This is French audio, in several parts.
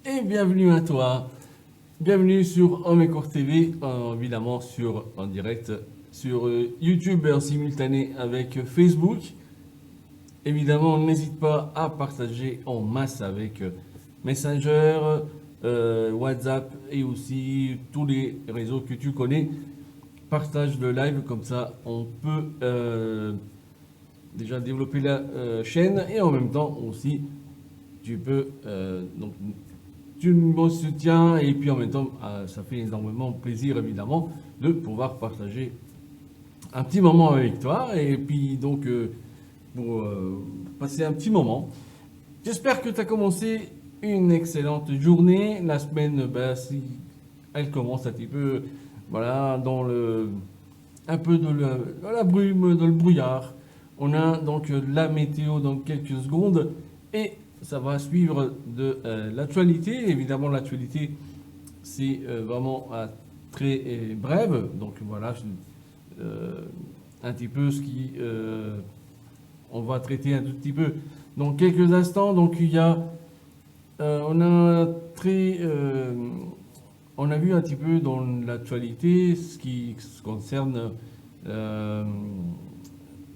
et bienvenue à toi. Bienvenue sur Homme et Court TV, évidemment en direct sur YouTube et en simultané avec Facebook. Évidemment, n'hésite pas à partager en masse avec Messenger, WhatsApp et aussi tous les réseaux que tu connais. Partage le live, comme ça on peut déjà développer la chaîne et en même temps aussi tu peux donc tu me soutiens et puis en même temps ça fait énormément plaisir évidemment de pouvoir partager un petit moment avec toi et puis donc pour passer un petit moment. J'espère que tu as commencé une excellente journée. La semaine, si elle commence un petit peu voilà, dans un peu de la brume, dans le brouillard. On a donc la météo dans quelques secondes et ça va suivre de l'actualité. Évidemment, l'actualité, c'est vraiment très brève. Donc voilà, un petit peu ce qui... on va traiter un tout petit peu dans quelques instants. Donc il y a... on a vu un petit peu dans l'actualité ce qui concerne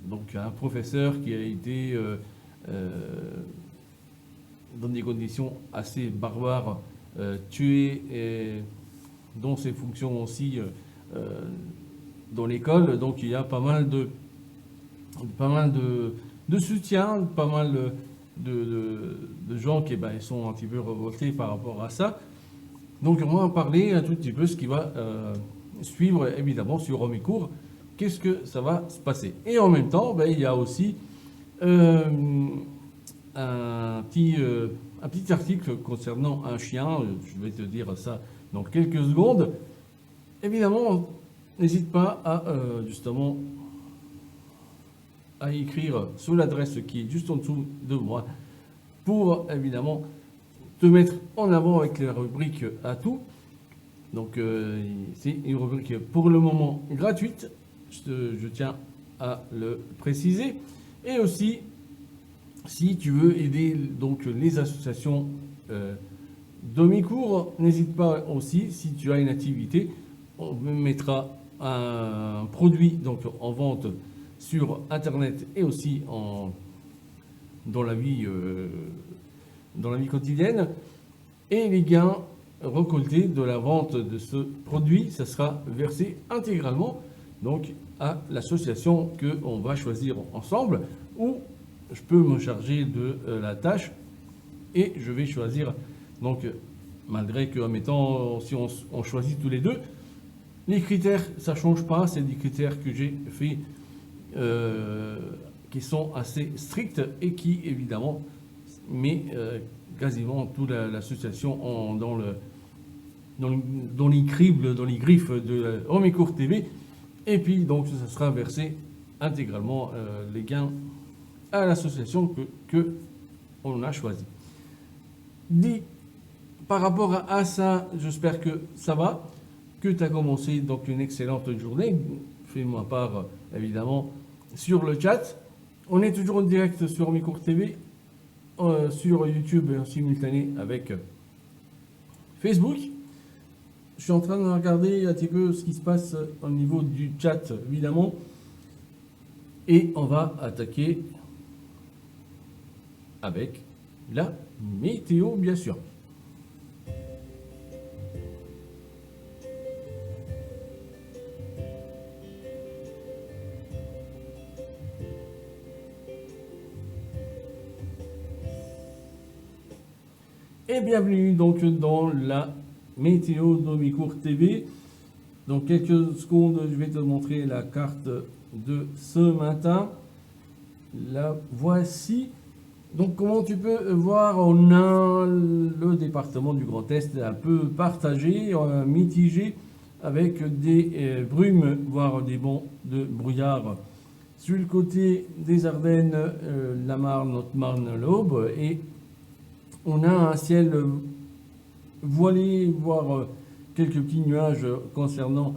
donc un professeur qui a été dans des conditions assez barbares tué et dont ses fonctions aussi dans l'école. Donc il y a pas mal de soutien, pas mal de gens qui sont un petit peu révoltés par rapport à ça. Donc on va en parler un tout petit peu ce qui va suivre évidemment sur Romicourt. Qu'est-ce que ça va se passer? Et en même temps, il y a aussi un petit article concernant un chien. Je vais te dire ça dans quelques secondes. Évidemment, n'hésite pas à justement à écrire sur l'adresse qui est juste en dessous de moi pour évidemment te mettre en avant avec la rubrique à tout. Donc c'est une rubrique pour le moment gratuite, je tiens à le préciser. Et aussi, si tu veux aider donc les associations Domicourt, n'hésite pas aussi, si tu as une activité, on mettra un produit donc en vente sur internet et aussi dans la vie quotidienne, et les gains récoltés de la vente de ce produit, ça sera versé intégralement donc à l'association que on va choisir ensemble, ou je peux me charger de la tâche et je vais choisir donc, malgré que admettons si on choisit tous les deux, les critères ça change pas, c'est des critères que j'ai fait qui sont assez stricts et qui évidemment met quasiment toute l'association dans les cribles, dans les griffes de Romicourt TV, et puis donc ça sera versé intégralement les gains à l'association que on a choisi. Dit par rapport à ça, j'espère que ça va, que tu as commencé donc une excellente journée. Fais-moi part évidemment sur le chat. On est toujours en direct sur Romicourt TV, sur YouTube en simultané avec Facebook. Je suis en train de regarder un petit peu ce qui se passe au niveau du chat évidemment. Et on va attaquer avec la météo bien sûr. Et bienvenue donc dans la météo Domicourt TV. Dans quelques secondes, je vais te montrer la carte de ce matin. La voici. Donc comment tu peux voir, on a le département du Grand Est un peu partagé, mitigé, avec des brumes, voire des bancs de brouillard sur le côté des Ardennes, la Marne, Haute-Marne, l'Aube, et on a un ciel voilé, voire quelques petits nuages concernant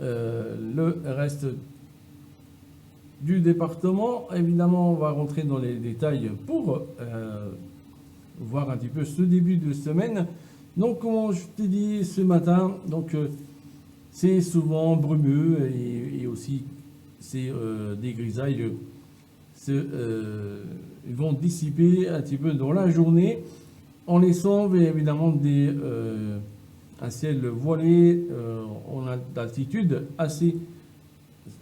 le reste du département. Évidemment, on va rentrer dans les détails pour voir un petit peu ce début de semaine. Donc, comme je t'ai dit ce matin, donc c'est souvent brumeux et aussi c'est des grisailles ils vont dissiper un petit peu dans la journée en laissant évidemment un ciel voilé en altitude assez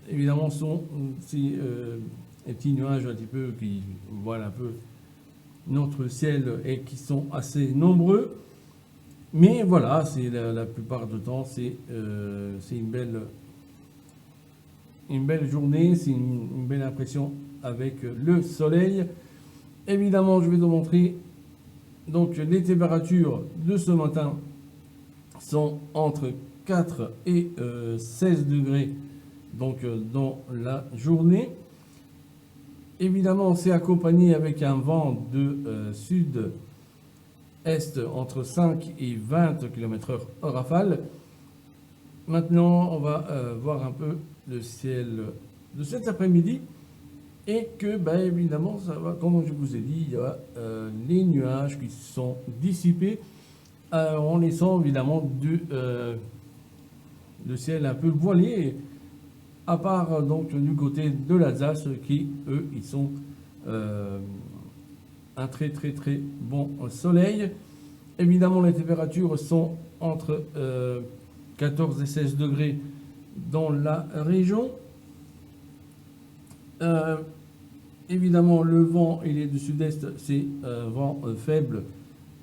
évidemment sont ces petits nuages un petit peu qui voilent un peu notre ciel et qui sont assez nombreux. Mais voilà, c'est la plupart du temps, c'est une belle journée, c'est une belle impression avec le soleil. Évidemment, je vais te montrer donc les températures de ce matin sont entre 4 et 16 degrés donc dans la journée. Évidemment, c'est accompagné avec un vent de sud-est entre 5 et 20 km/h en rafale. Maintenant, on va voir un peu le ciel de cet après-midi. Et que, évidemment, ça va, comme je vous ai dit, il y a les nuages qui sont dissipés en laissant évidemment le ciel un peu voilé, à part donc du côté de l'Alsace qui, eux, ils sont un très très très bon soleil. Évidemment, les températures sont entre 14 et 16 degrés dans la région. Évidemment, le vent il est du sud-est, c'est un vent faible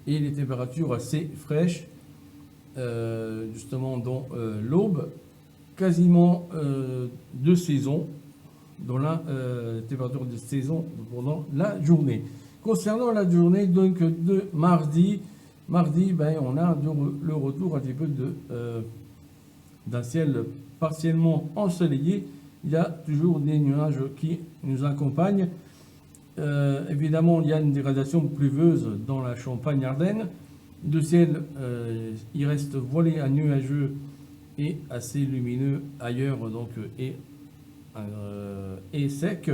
et les températures assez fraîches, justement dans l'aube, quasiment de saison, dans la température de saison pendant la journée. Concernant la journée donc de mardi, on a le retour un petit peu d'un ciel partiellement ensoleillé. Il y a toujours des nuages qui nous accompagnent. Évidemment, il y a une dégradation pluvieuse dans la Champagne-Ardenne. Le ciel, il reste voilé à nuageux et assez lumineux ailleurs, donc, et sec.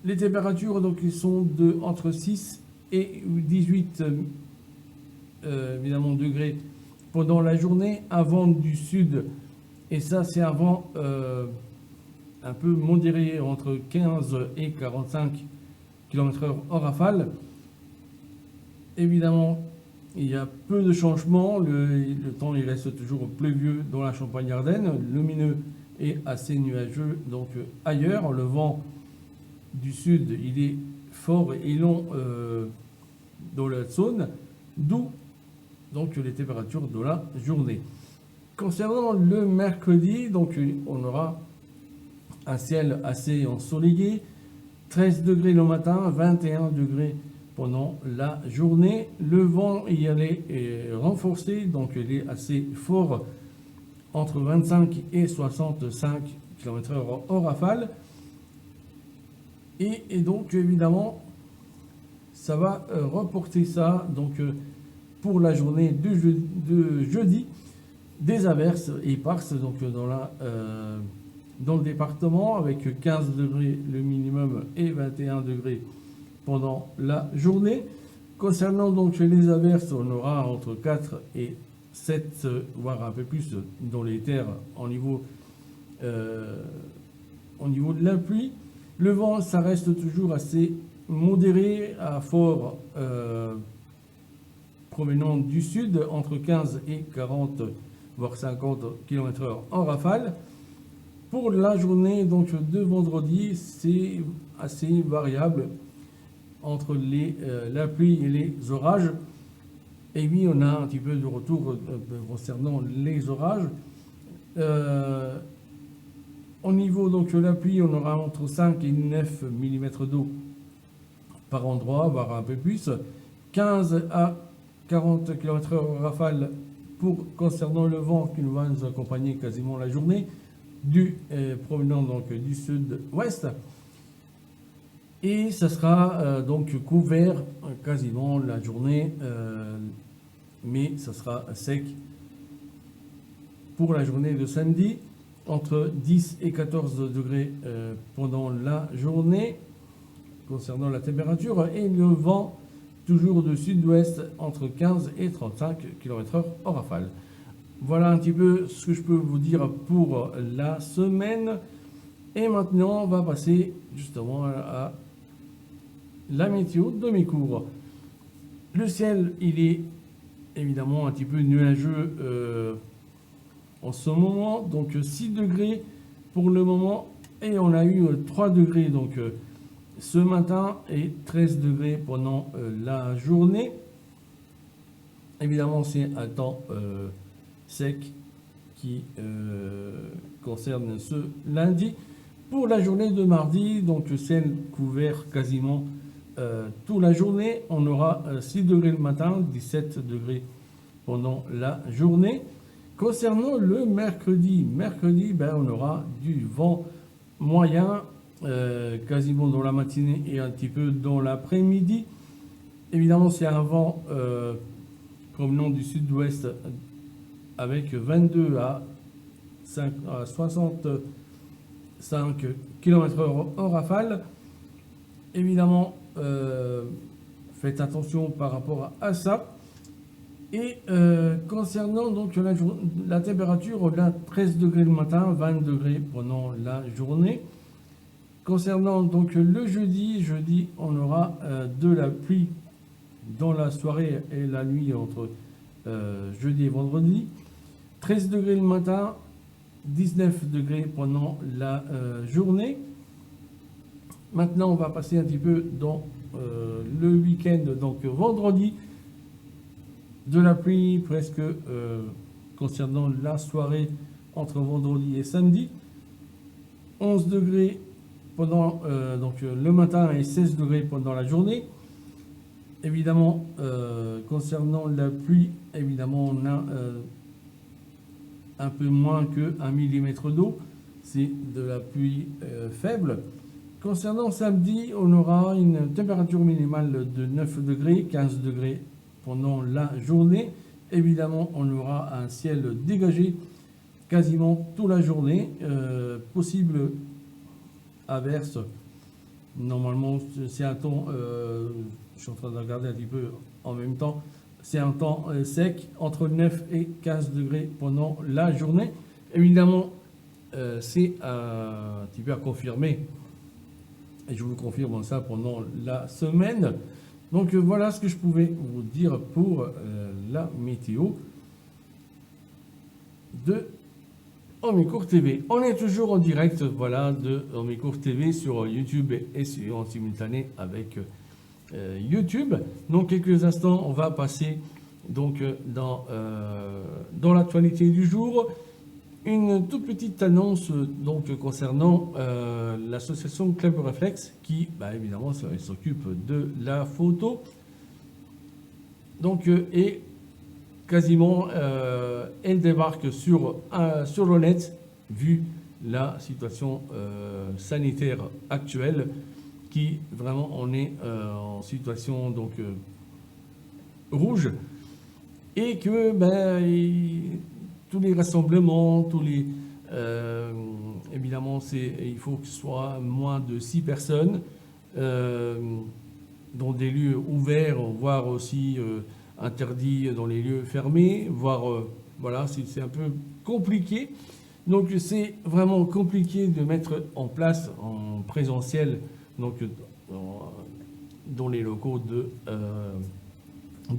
Les températures, donc, ils sont entre 6 et 18 évidemment, degrés pendant la journée. Un vent du sud. Et ça, c'est un vent un peu modéré, entre 15 et 45 km/h en rafale. Évidemment, il y a peu de changements. Le temps, il reste toujours pluvieux dans la Champagne-Ardenne, lumineux et assez nuageux. Donc ailleurs, le vent du sud, il est fort et long dans la zone, d'où donc les températures de la journée. Concernant le mercredi, donc on aura un ciel assez ensoleillé, 13 degrés le matin, 21 degrés pendant la journée. Le vent il est renforcé, donc il est assez fort, entre 25 et 65 km/h en rafale. Et donc évidemment, ça va reporter ça donc, pour la journée de jeudi. Des averses éparses donc dans le département avec 15 degrés le minimum et 21 degrés pendant la journée. Concernant donc les averses, on aura entre 4 et 7, voire un peu plus dans les terres au niveau de la pluie. Le vent, ça reste toujours assez modéré à fort provenant du sud, entre 15 et 40 voire 50 km/h en rafale. Pour la journée donc de vendredi, c'est assez variable entre la pluie et les orages. Et oui, on a un petit peu de retour concernant les orages. Au niveau donc de la pluie, on aura entre 5 et 9 mm d'eau par endroit, voire un peu plus. 15 à 40 km/h en rafale concernant le vent qui va nous accompagner quasiment la journée, provenant donc du sud-ouest. Et ça sera donc couvert quasiment la journée, mais ça sera sec pour la journée de samedi, entre 10 et 14 degrés pendant la journée, concernant la température. Et le vent toujours de sud-ouest entre 15 et 35 km/h en rafale. Voilà un petit peu ce que je peux vous dire pour la semaine. Et maintenant, on va passer justement à la météo de mes cours. Le ciel, il est évidemment un petit peu nuageux en ce moment, donc 6 degrés pour le moment, et on a eu 3 degrés donc ce matin et 13 degrés pendant la journée. Évidemment, c'est un temps sec qui concerne ce lundi. Pour la journée de mardi, donc ciel couvert quasiment toute la journée, on aura 6 degrés le matin, 17 degrés pendant la journée. Concernant le mercredi, on aura du vent moyen quasiment dans la matinée et un petit peu dans l'après-midi. Évidemment, c'est un vent provenant du sud-ouest avec 22 à 65 km/h en rafale. Évidemment, faites attention par rapport à ça. Et concernant donc la température, on a 13 degrés le matin, 20 degrés pendant la journée. Concernant donc le jeudi, on aura de la pluie dans la soirée et la nuit entre jeudi et vendredi. 13 degrés le matin, 19 degrés pendant la journée. Maintenant, on va passer un petit peu dans le week-end, donc vendredi. De la pluie presque concernant la soirée entre vendredi et samedi. 11 degrés pendant donc, le matin et 16 degrés pendant la journée. Évidemment, concernant la pluie, évidemment, on a un peu moins que 1 mm d'eau. C'est de la pluie faible. Concernant samedi, on aura une température minimale de 9 degrés, 15 degrés pendant la journée. Évidemment, on aura un ciel dégagé quasiment toute la journée. Possible averse. Normalement, c'est un temps, je suis en train de regarder un petit peu en même temps, c'est un temps sec entre 9 et 15 degrés pendant la journée. Évidemment, c'est un petit peu à confirmer. Et je vous confirme ça pendant la semaine. Donc voilà ce que je pouvais vous dire pour la météo de Omicourt TV. On est toujours en direct, voilà, de Omicourt TV sur YouTube et en simultané avec YouTube. Donc quelques instants, on va passer donc dans l'actualité du jour. Une toute petite annonce donc concernant l'association Club Reflex qui, évidemment, s'occupe de la photo. Donc, et quasiment, elle débarque sur le net, vu la situation sanitaire actuelle, qui vraiment on est en situation donc rouge, et que tous les rassemblements, évidemment, il faut que ce soit moins de 6 personnes, dans des lieux ouverts, voire aussi interdits dans les lieux fermés, voire, voilà, c'est un peu compliqué. Donc c'est vraiment compliqué de mettre en place en présentiel, donc dans les locaux de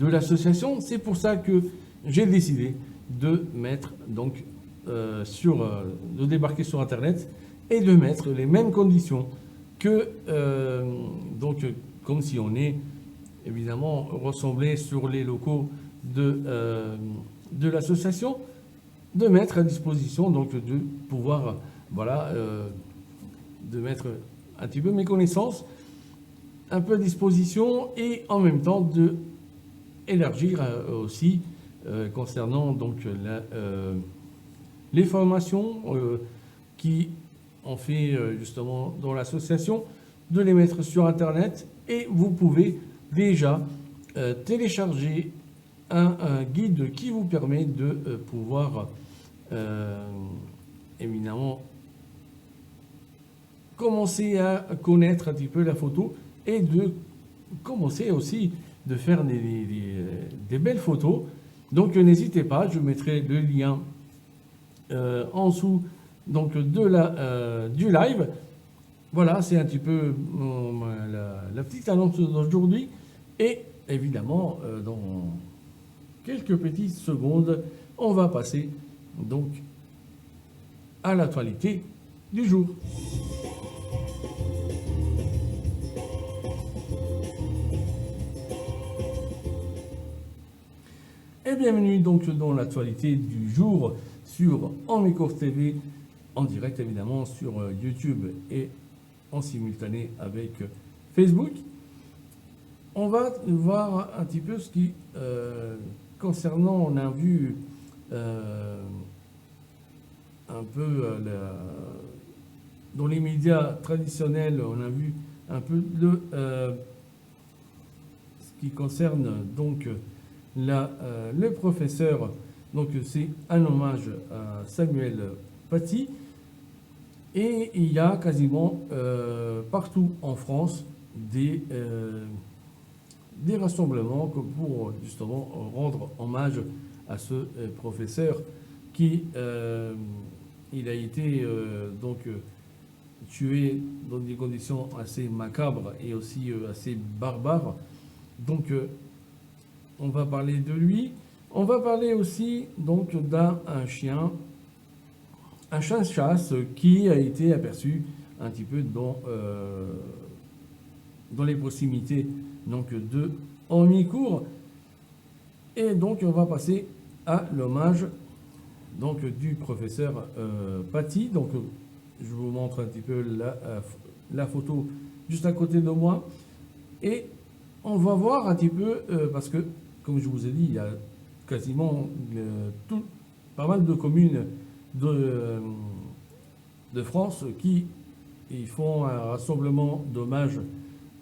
l'association. C'est pour ça que j'ai décidé de mettre donc de débarquer sur Internet et de mettre les mêmes conditions que donc comme si on est évidemment rassemblé sur les locaux de l'association, de mettre à disposition donc de pouvoir voilà de mettre un petit peu mes connaissances un peu à disposition et en même temps de élargir aussi concernant donc les formations qui ont fait justement dans l'association, de les mettre sur Internet, et vous pouvez déjà télécharger un guide qui vous permet de pouvoir évidemment commencer à connaître un petit peu la photo et de commencer aussi de faire des belles photos. Donc n'hésitez pas, je mettrai le lien en dessous donc, du live. Voilà, c'est un petit peu la petite annonce d'aujourd'hui. Et évidemment, dans quelques petites secondes, on va passer donc à l'actualité du jour. Et bienvenue donc dans l'actualité du jour sur Omnicourt TV, en direct évidemment sur YouTube et en simultané avec Facebook. On va voir un petit peu ce qui, concernant, on a vu un peu dans les médias traditionnels, on a vu un peu ce qui concerne donc le professeur. Donc c'est un hommage à Samuel Paty. Et il y a quasiment partout en France des rassemblements pour justement rendre hommage à ce professeur qui il a été donc tué dans des conditions assez macabres et aussi assez barbares. Donc on va parler de lui. On va parler aussi donc d'un chien de chasse qui a été aperçu un petit peu dans les proximités donc de Omnicourt. Et donc on va passer à l'hommage donc du professeur Paty. Donc je vous montre un petit peu la photo juste à côté de moi. Et on va voir un petit peu, parce que comme je vous ai dit, il y a quasiment pas mal de communes de France qui font un rassemblement d'hommage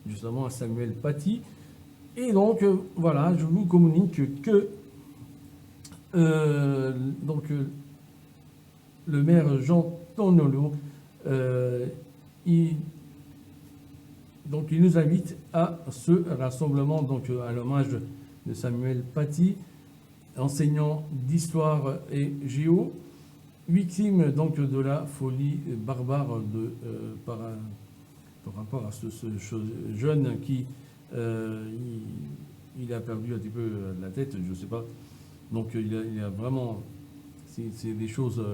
justement à Samuel Paty. Et donc voilà, je vous communique que le maire Jean Tonolo il nous invite à ce rassemblement, donc à l'hommage de Samuel Paty, enseignant d'histoire et géo, victime donc de la folie barbare par rapport à ce jeune qui il a perdu un petit peu la tête, je ne sais pas. Donc il a vraiment, c'est des choses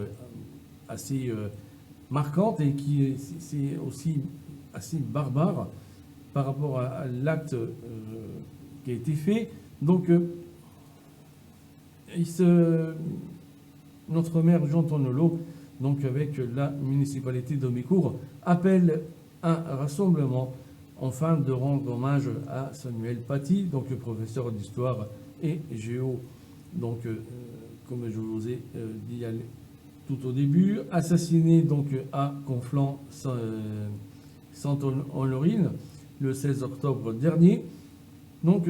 assez marquantes et qui c'est aussi assez barbare par rapport à l'acte qui a été fait. Donc notre maire Jean Tonolo, donc avec la municipalité d'Omnicourt, appelle un rassemblement afin de rendre hommage à Samuel Paty, donc professeur d'histoire et géo, donc comme je vous ai dit tout au début, assassiné donc à Conflans-Sainte-Honorine le 16 octobre dernier. Donc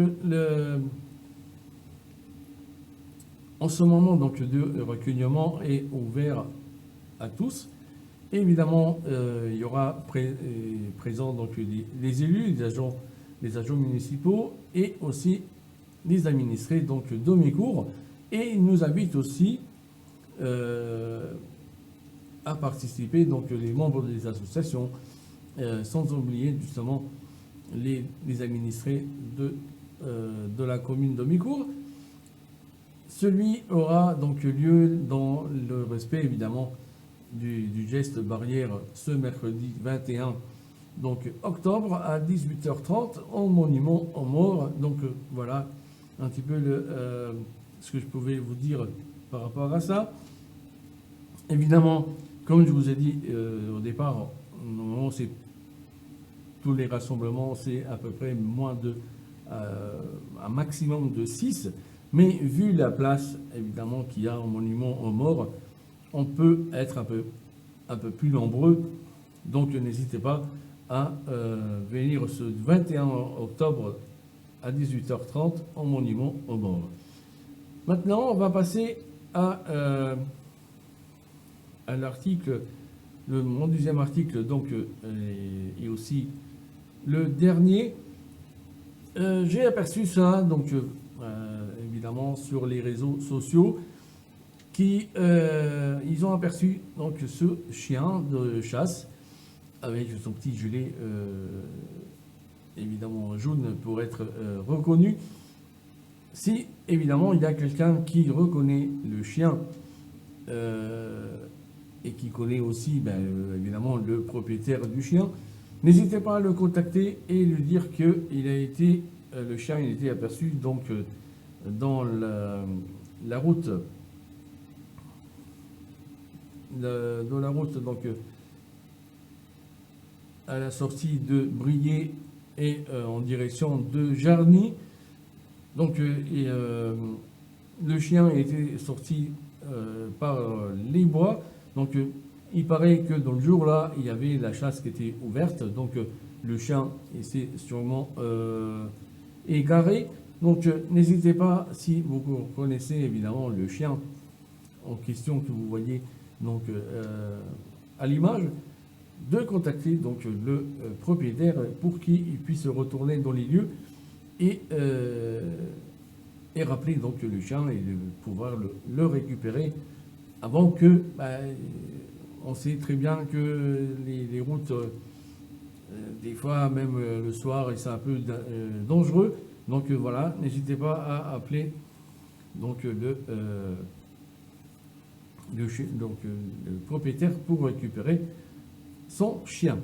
en ce moment donc de recueillement est ouvert à tous. Évidemment, il y aura présent donc les élus, les agents municipaux et aussi les administrés donc d'Omnicourt. Et il nous invite aussi à participer donc les membres des associations, sans oublier justement les administrés de la commune d'Omnicourt. Celui aura donc lieu dans le respect évidemment du geste barrière ce mercredi 21 donc, octobre à 18h30 au monument aux morts. Donc voilà un petit peu ce que je pouvais vous dire par rapport à ça. Évidemment, comme je vous ai dit au départ, normalement c'est tous les rassemblements, c'est à peu près moins de un maximum de 6. Mais vu la place, évidemment, qu'il y a au monument aux morts, on peut être un peu plus nombreux. Donc, n'hésitez pas à venir ce 21 octobre à 18h30 au monument aux morts. Maintenant, on va passer à l'article, mon deuxième article, donc, et aussi le dernier. J'ai aperçu ça, donc évidemment sur les réseaux sociaux, ils ont aperçu donc ce chien de chasse avec son petit gilet évidemment jaune pour être reconnu. Si évidemment il y a quelqu'un qui reconnaît le chien et qui connaît aussi évidemment le propriétaire du chien, n'hésitez pas à le contacter et lui dire que le chien a été aperçu donc dans la route donc à la sortie de Briey et en direction de Jarny. Donc le chien a été sorti par les bois. Donc il paraît que dans le jour-là, il y avait la chasse qui était ouverte. Donc le chien s'est sûrement égaré. Donc n'hésitez pas, si vous connaissez évidemment le chien en question que vous voyez donc à l'image, de contacter donc le propriétaire pour qu'il puisse retourner dans les lieux et rappeler donc le chien et de pouvoir le récupérer avant que on sait très bien que les routes des fois même le soir c'est un peu dangereux, donc voilà, n'hésitez pas à appeler donc le propriétaire pour récupérer son chien.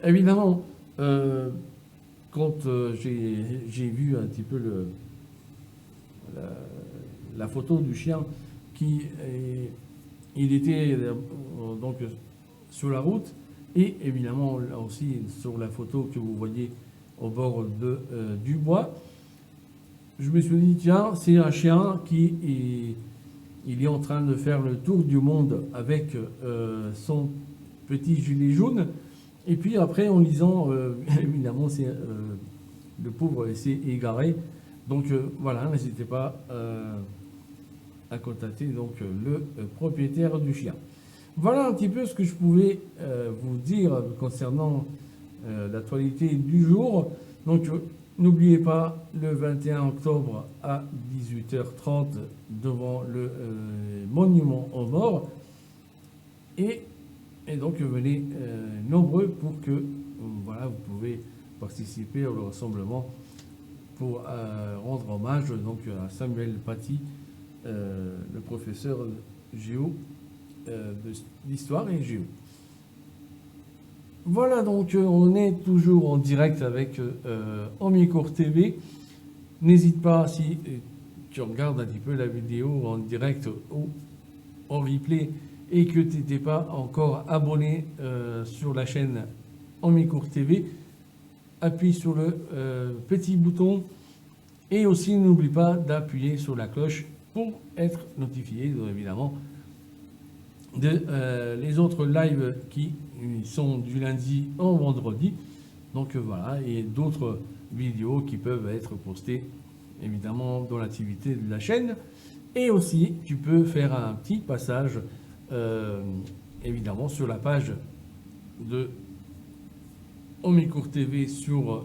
Évidemment, quand j'ai vu un petit peu la photo du chien il était donc sur la route et évidemment aussi sur la photo que vous voyez au bord du bois, je me suis dit tiens, c'est un chien il est en train de faire le tour du monde avec son petit gilet jaune. Et puis après, en lisant, évidemment, le pauvre s'est égaré. Donc voilà, n'hésitez pas à contacter donc, le propriétaire du chien. Voilà un petit peu ce que je pouvais vous dire concernant l'actualité du jour. Donc n'oubliez pas, le 21 octobre à 18h30 devant le monument aux morts. Et donc venez nombreux pour que voilà, vous pouvez participer au rassemblement pour rendre hommage donc, à Samuel Paty, le professeur géo d'histoire et géo. Voilà, donc on est toujours en direct avec Omnicourt TV. N'hésite pas, si tu regardes un petit peu la vidéo en direct ou en replay et que tu n'étais pas encore abonné sur la chaîne Omnicourt TV, appuie sur le petit bouton et aussi n'oublie pas d'appuyer sur la cloche pour être notifié, évidemment, de les autres lives qui sont du lundi au vendredi. Donc voilà, et d'autres vidéos qui peuvent être postées évidemment dans l'activité de la chaîne. Et aussi, tu peux faire un petit passage évidemment sur la page de Omnicourt TV sur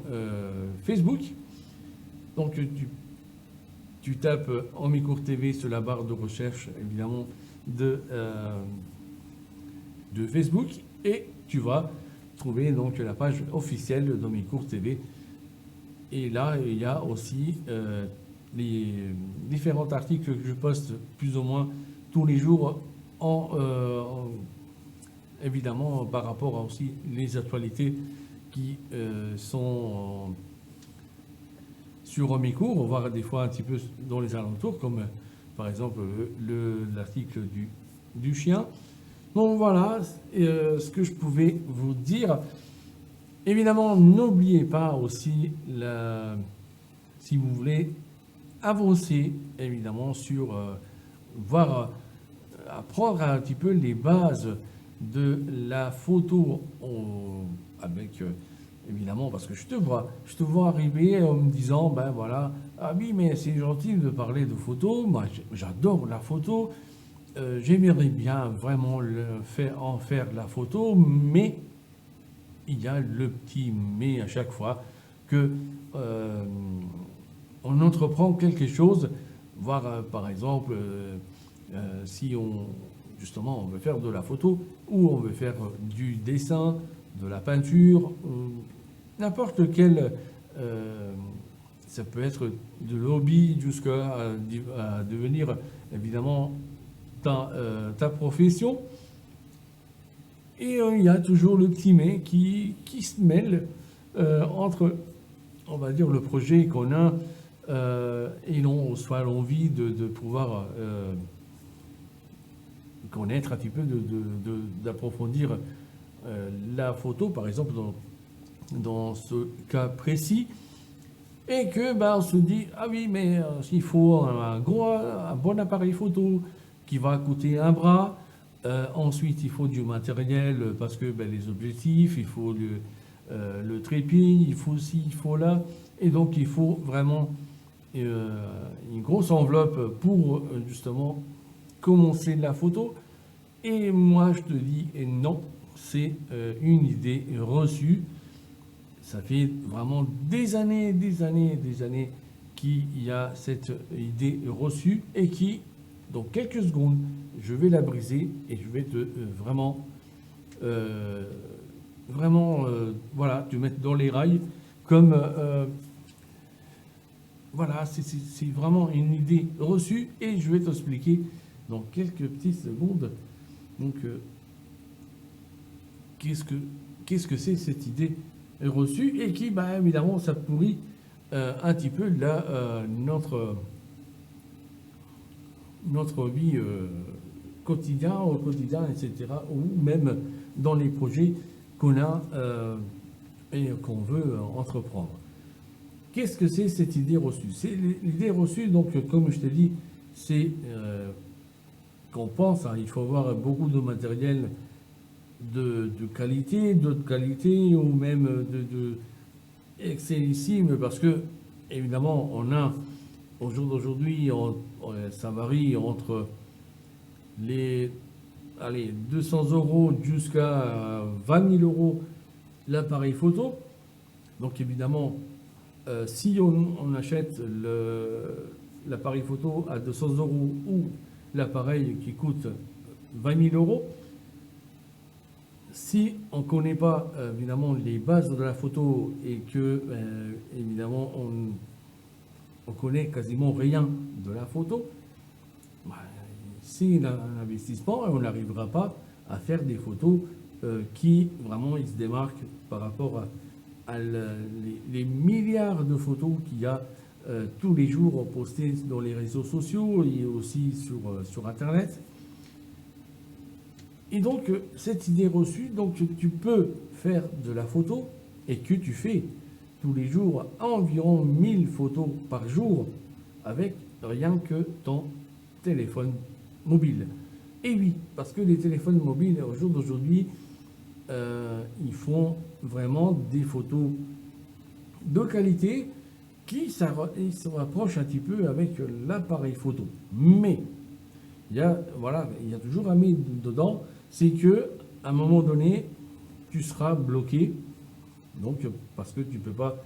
Facebook. Donc tu tapes Omnicourt TV sur la barre de recherche évidemment de Facebook et tu vas trouver donc la page officielle d'Omnicourt TV. Et là, il y a aussi les différents articles que je poste plus ou moins tous les jours évidemment par rapport à aussi les actualités qui sont sur Omnicourt, voire des fois un petit peu dans les alentours, comme par exemple l'article du chien. Donc voilà ce que je pouvais vous dire. Évidemment, n'oubliez pas aussi, si vous voulez avancer, évidemment, sur apprendre un petit peu les bases de la photo avec, évidemment, parce que je te vois arriver en me disant, ben voilà, ah oui, mais c'est gentil de parler de photo, moi j'adore la photo, j'aimerais bien vraiment en faire la photo, mais il y a le petit mais à chaque fois. que on entreprend quelque chose, voir par exemple si justement on veut faire de la photo ou on veut faire du dessin, de la peinture, n'importe quel, ça peut être de l'hobby jusqu'à devenir évidemment ta profession. Et il y a toujours le petit mais qui se mêle entre, on va dire, le projet qu'on a et soit l'envie de pouvoir connaître un petit peu, d'approfondir la photo, par exemple, dans ce cas précis. Et que on se dit, ah oui, mais il faut un bon appareil photo qui va coûter un bras. Ensuite, il faut du matériel parce que les objectifs, il faut le trépied, il faut ci, il faut là. Et donc, il faut vraiment une grosse enveloppe pour justement commencer la photo. Et moi, je te dis, non, c'est une idée reçue. Ça fait vraiment des années qu'il y a cette idée reçue et qui, dans quelques secondes, je vais la briser et je vais te voilà, te mettre dans les rails comme voilà, c'est vraiment une idée reçue et je vais t'expliquer dans quelques petites secondes. Donc, qu'est-ce que c'est cette idée reçue et qui, évidemment, ça pourrit un petit peu notre vie au quotidien, etc. Ou même dans les projets qu'on a et qu'on veut entreprendre. Qu'est-ce que c'est cette idée reçue? C'est l'idée reçue, donc, comme je t'ai dit, c'est qu'on pense, il faut avoir beaucoup de matériel de qualité, d'autres qualités, ou même de excellissime, parce que, évidemment, on a, au jour d'aujourd'hui, ça varie entre les 200 € jusqu'à 20 000 € l'appareil photo. Donc, évidemment, si on achète l'appareil photo à 200 € ou l'appareil qui coûte 20 000 €, si on ne connaît pas évidemment les bases de la photo et que évidemment on connaît quasiment rien de la photo, c'est un investissement et on n'arrivera pas à faire des photos qui vraiment ils se démarquent par rapport à les milliards de photos qu'il y a tous les jours postées dans les réseaux sociaux et aussi sur Internet. Et donc, cette idée reçue, donc tu peux faire de la photo et que tu fais tous les jours environ 1000 photos par jour avec rien que ton téléphone mobile. Et oui, parce que les téléphones mobiles au jour d'aujourd'hui, ils font vraiment des photos de qualité qui se rapprochent un petit peu avec l'appareil photo. Mais il y a toujours un mais dedans, c'est que à un moment donné, tu seras bloqué, donc parce que tu ne peux pas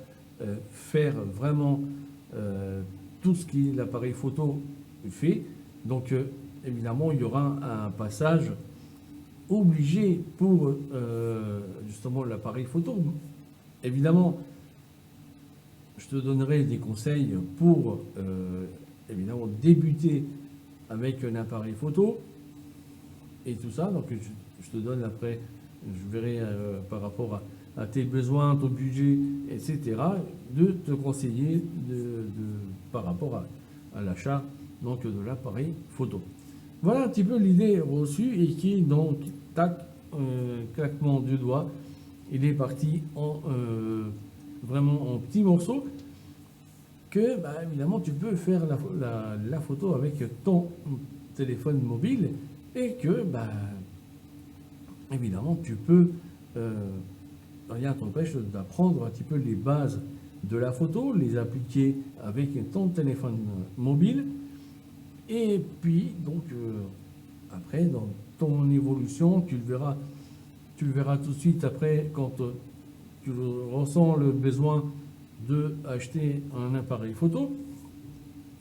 faire vraiment tout ce que l'appareil photo fait. Donc évidemment, il y aura un passage obligé pour justement l'appareil photo. Évidemment, je te donnerai des conseils pour évidemment débuter avec un appareil photo et tout ça. Donc je te donne après, je verrai par rapport à tes besoins, ton budget, etc., de te conseiller par rapport à l'achat donc de l'appareil photo. Voilà un petit peu l'idée reçue et qui donc tac, claquement du doigt, il est parti vraiment en petits morceaux que évidemment tu peux faire la photo avec ton téléphone mobile et que évidemment tu peux rien t'empêche d'apprendre un petit peu les bases de la photo, les appliquer avec ton téléphone mobile et puis donc après dans ton évolution tu le verras tout de suite après quand tu ressens le besoin d'acheter un appareil photo.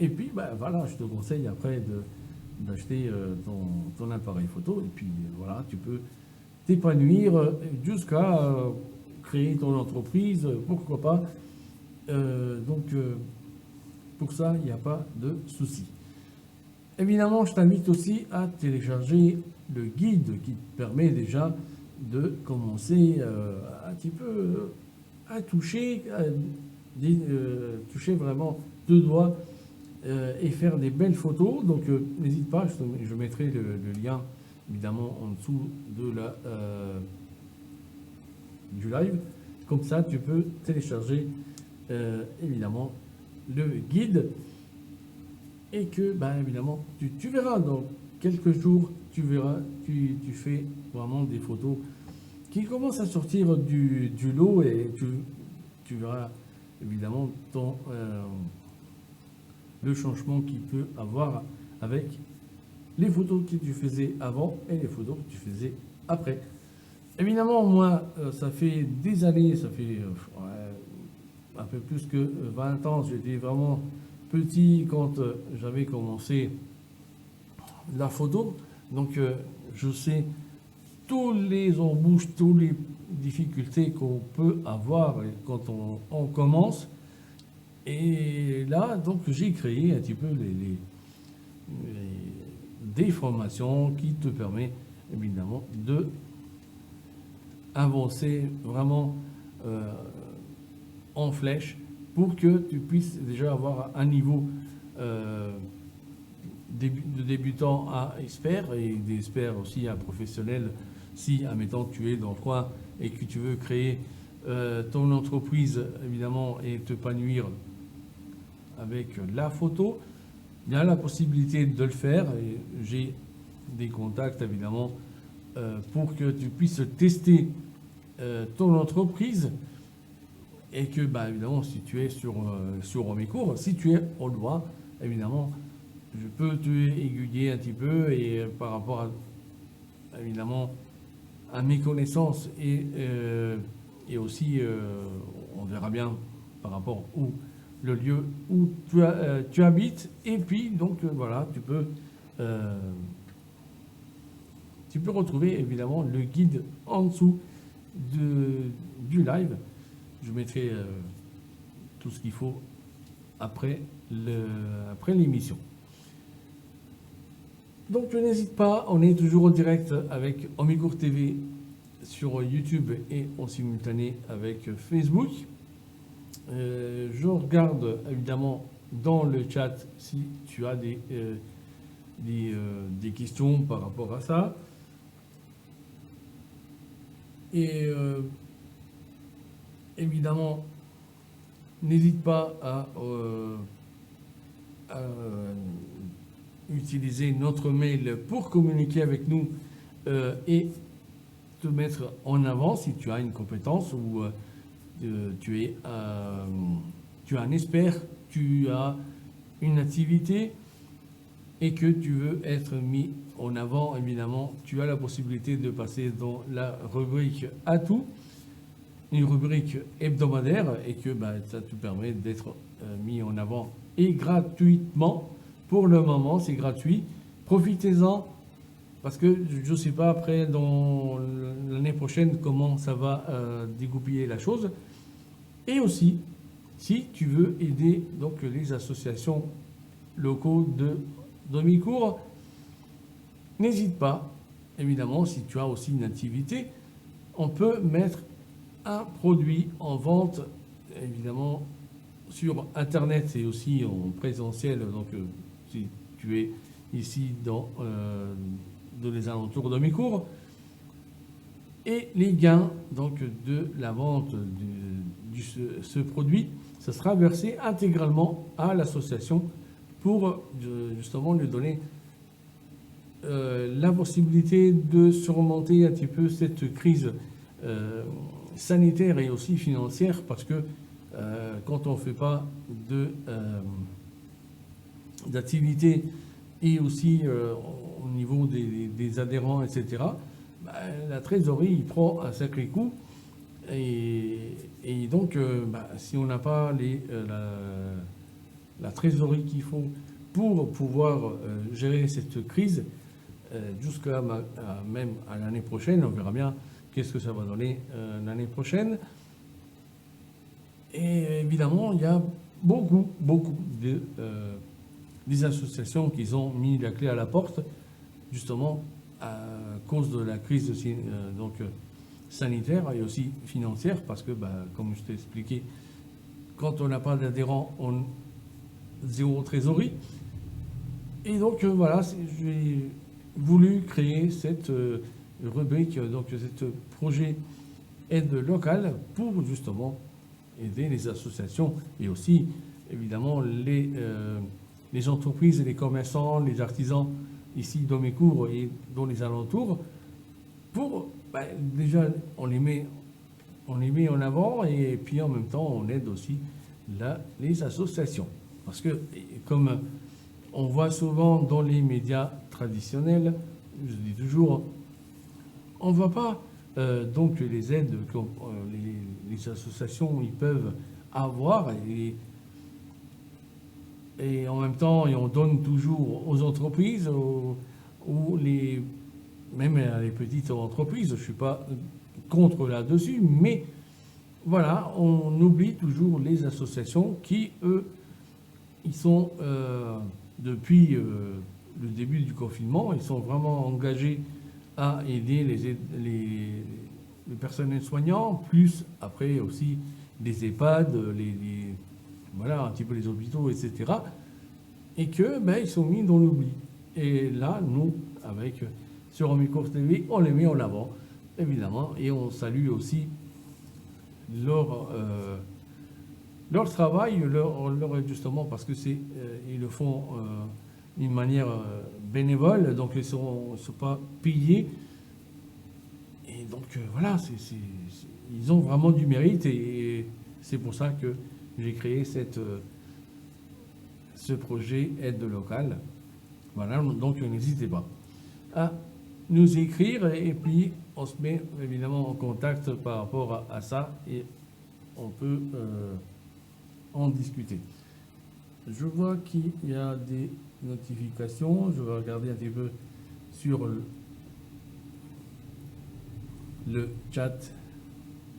Et puis, ben, voilà, je te conseille après d'acheter ton appareil photo. Et puis, voilà, tu peux t'épanouir jusqu'à créer ton entreprise, pourquoi pas. Pour ça, il n'y a pas de souci. Évidemment, je t'invite aussi à télécharger le guide qui te permet déjà de commencer un petit peu à toucher, toucher vraiment deux doigts et faire des belles photos. Donc n'hésite pas, je mettrai le lien évidemment en dessous du live. Comme ça, tu peux télécharger évidemment le guide et que, ben, évidemment, tu verras dans quelques jours, tu verras, tu fais vraiment des photos qui commencent à sortir du lot et tu verras évidemment le changement qu'il peut avoir avec les photos que tu faisais avant et les photos que tu faisais après. Évidemment, moi, ça fait des années, ça fait un peu plus que 20 ans, j'étais vraiment petit quand j'avais commencé la photo. Donc, je sais tous les embûches, toutes les difficultés qu'on peut avoir quand on commence. Et là, donc, j'ai créé un petit peu des formations qui te permettent évidemment de avancer vraiment en flèche pour que tu puisses déjà avoir un niveau de débutant à expert et d'expert aussi à professionnel si, admettons, tu es dans le coin et que tu veux créer ton entreprise évidemment et t'épanouir avec la photo. Il y a la possibilité de le faire et j'ai des contacts évidemment pour que tu puisses tester ton entreprise et que, bah, évidemment, si tu es sur mes cours, si tu es au loin, évidemment, je peux te aiguiller un petit peu et par rapport à, évidemment, à mes connaissances et aussi, on verra bien par rapport où le lieu où tu habites et puis donc voilà, tu peux retrouver évidemment le guide en dessous du live. Je mettrai tout ce qu'il faut après l'émission. Donc n'hésite pas, on est toujours en direct avec Omicourt TV sur YouTube et en simultané avec Facebook. Je regarde évidemment dans le chat si tu as des questions par rapport à ça. Et évidemment, n'hésite pas à utiliser notre mail pour communiquer avec nous et te mettre en avant si tu as une compétence ou tu es un expert, tu as une activité et que tu veux être mis en avant, évidemment, tu as la possibilité de passer dans la rubrique Atout, une rubrique hebdomadaire et que bah, ça te permet d'être mis en avant et gratuitement. Pour le moment, c'est gratuit. Profitez-en parce que je ne sais pas après dans l'année prochaine comment ça va dégoupiller la chose. Et aussi, si tu veux aider donc les associations locaux de Micourt, n'hésite pas. Évidemment, si tu as aussi une activité, on peut mettre un produit en vente, évidemment, sur Internet et aussi en présentiel. Donc, si tu es ici dans les alentours de Micourt, et les gains donc de la vente de ce produit, ça sera versé intégralement à l'association pour justement lui donner la possibilité de surmonter un petit peu cette crise sanitaire et aussi financière, parce que quand on ne fait pas d'activité et aussi au niveau des adhérents, etc., bah, la trésorerie il prend un sacré coup Et donc, si on n'a pas la trésorerie qu'il faut pour pouvoir gérer cette crise, jusqu'à même à l'année prochaine, on verra bien qu'est-ce que ça va donner l'année prochaine. Et évidemment, il y a beaucoup des associations qui ont mis la clé à la porte, justement à cause de la crise aussi, sanitaire et aussi financière, parce que, comme je t'ai expliqué, quand on n'a pas d'adhérents, on zéro trésorerie. Et donc voilà, j'ai voulu créer cette rubrique, donc ce projet aide locale pour justement aider les associations et aussi évidemment les entreprises et les commerçants, les artisans ici dans mes cours et dans les alentours pour déjà on les met en avant et puis en même temps on aide aussi les associations parce que comme on voit souvent dans les médias traditionnels, je dis toujours, on ne voit pas donc les aides que les associations ils peuvent avoir et en même temps on donne toujours aux entreprises ou même les petites entreprises. Je ne suis pas contre là-dessus, mais voilà, on oublie toujours les associations qui, eux, ils sont depuis le début du confinement, ils sont vraiment engagés à aider les personnels soignants, plus après aussi les EHPAD, voilà, un petit peu les hôpitaux, etc. Et que ils sont mis dans l'oubli. Et là, nous, avec sur Omnicourt TV, on les met en avant, évidemment, et on salue aussi leur travail, justement, parce que ils le font d'une manière bénévole, donc ils ne sont pas payés. Et donc voilà, ils ont vraiment du mérite et c'est pour ça que j'ai créé ce projet aide locale. Voilà, donc n'hésitez pas à nous écrire et puis on se met évidemment en contact par rapport à ça et on peut en discuter. Je vois qu'il y a des notifications. Je vais regarder un petit peu sur le chat.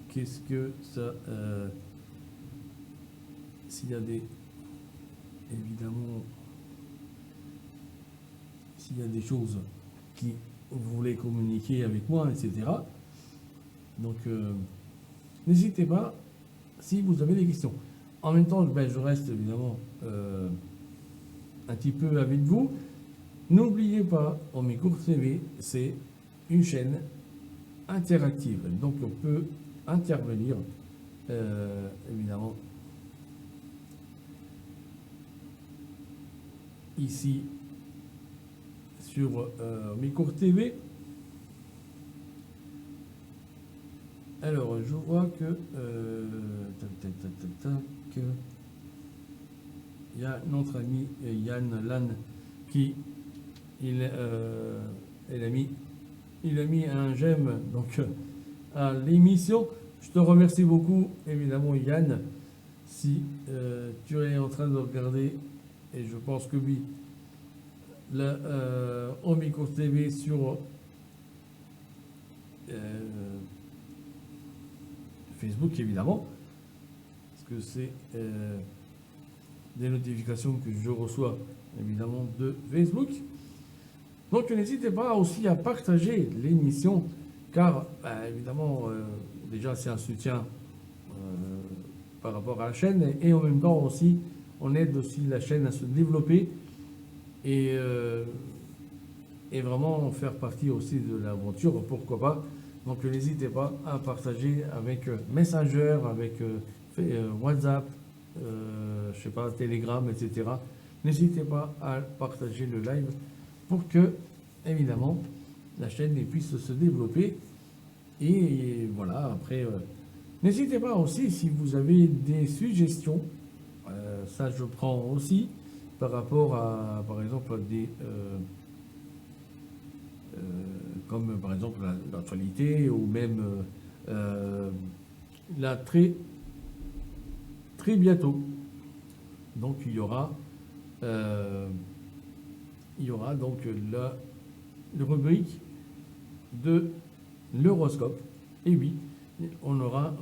Qu'est-ce que ça... s'il y a des... Évidemment... S'il y a des choses qui vous voulez communiquer avec moi, etc. Donc, n'hésitez pas si vous avez des questions. En même temps, je reste évidemment un petit peu avec vous. N'oubliez pas, Omnicourt TV, c'est une chaîne interactive. Donc, on peut intervenir, évidemment, ici, sur Omnicourt TV. Alors, je vois que il y a notre ami Yann Lann qui il a mis un j'aime donc à l'émission. Je te remercie beaucoup, évidemment, Yann, si tu es en train de regarder, et je pense que oui, Omnicourt TV sur Facebook, évidemment, parce que c'est des notifications que je reçois, évidemment, de Facebook. Donc, n'hésitez pas aussi à partager l'émission, car, évidemment, déjà, c'est un soutien par rapport à la chaîne, et en même temps aussi, on aide aussi la chaîne à se développer, et vraiment faire partie aussi de l'aventure, pourquoi pas. Donc n'hésitez pas à partager avec Messenger, avec WhatsApp, je sais pas, Telegram, etc. N'hésitez pas à partager le live pour que, évidemment, la chaîne puisse se développer. Et voilà, après, n'hésitez pas aussi si vous avez des suggestions, ça je prends aussi, par rapport à, par exemple, comme par exemple l'actualité ou même là très très bientôt. Donc il y aura donc le rubrique de l'horoscope. Et oui, on aura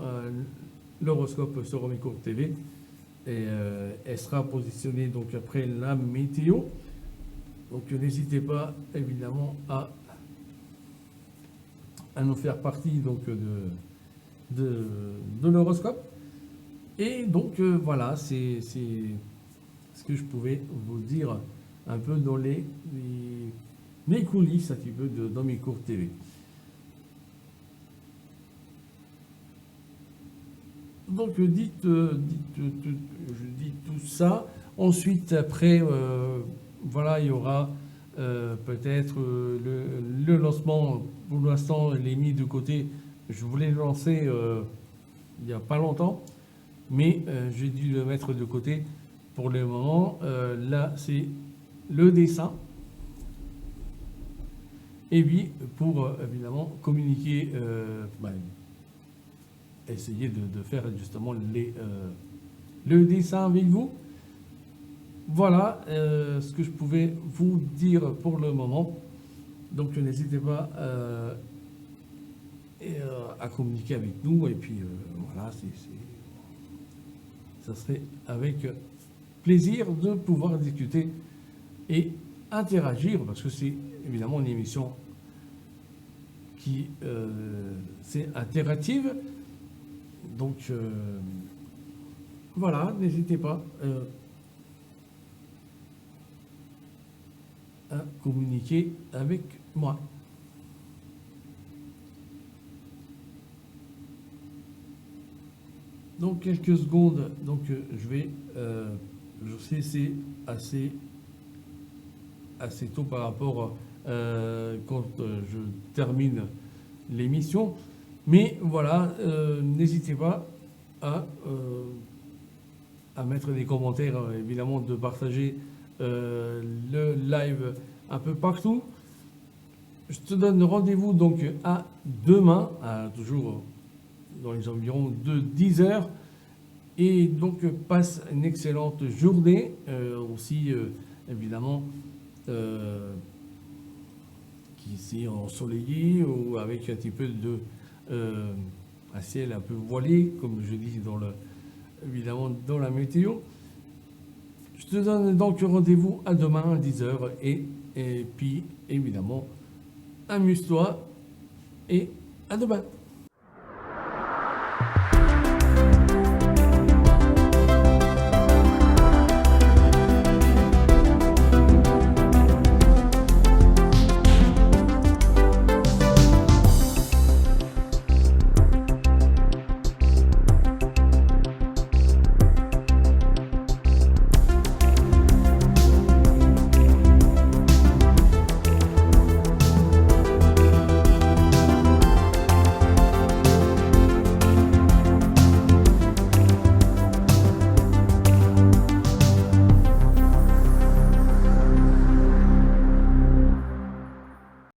l'horoscope sur Omicourt TV et elle sera positionnée donc après la météo. Donc n'hésitez pas évidemment à nous faire partie donc de l'horoscope. Et donc voilà, c'est ce que je pouvais vous dire un peu dans les coulisses un petit peu de Omicourt TV. Donc je dis tout ça. Ensuite, après, voilà, il y aura peut-être le lancement. Pour l'instant, il est mis de côté. Je voulais le lancer il n'y a pas longtemps, mais j'ai dû le mettre de côté pour le moment. Là, c'est le dessin. Et puis, pour évidemment communiquer, essayer de faire justement le dessin avec vous. Voilà ce que je pouvais vous dire pour le moment. Donc n'hésitez pas à communiquer avec nous. Et puis voilà, ça serait avec plaisir de pouvoir discuter et interagir, parce que c'est évidemment une émission qui c'est interactive. Donc voilà, n'hésitez pas à communiquer avec moi. Donc quelques secondes, donc je vais, je sais c'est assez tôt par rapport quand je termine l'émission. Mais voilà, n'hésitez pas à mettre des commentaires, évidemment, de partager le live un peu partout. Je te donne rendez-vous donc à demain, toujours dans les environs de 10 heures. Et donc passe une excellente journée, aussi évidemment qui ici ensoleillé ou avec un petit peu de un ciel un peu voilé, comme je dis évidemment dans la météo. Je te donne donc rendez-vous à demain à 10h et puis évidemment amuse-toi et à demain.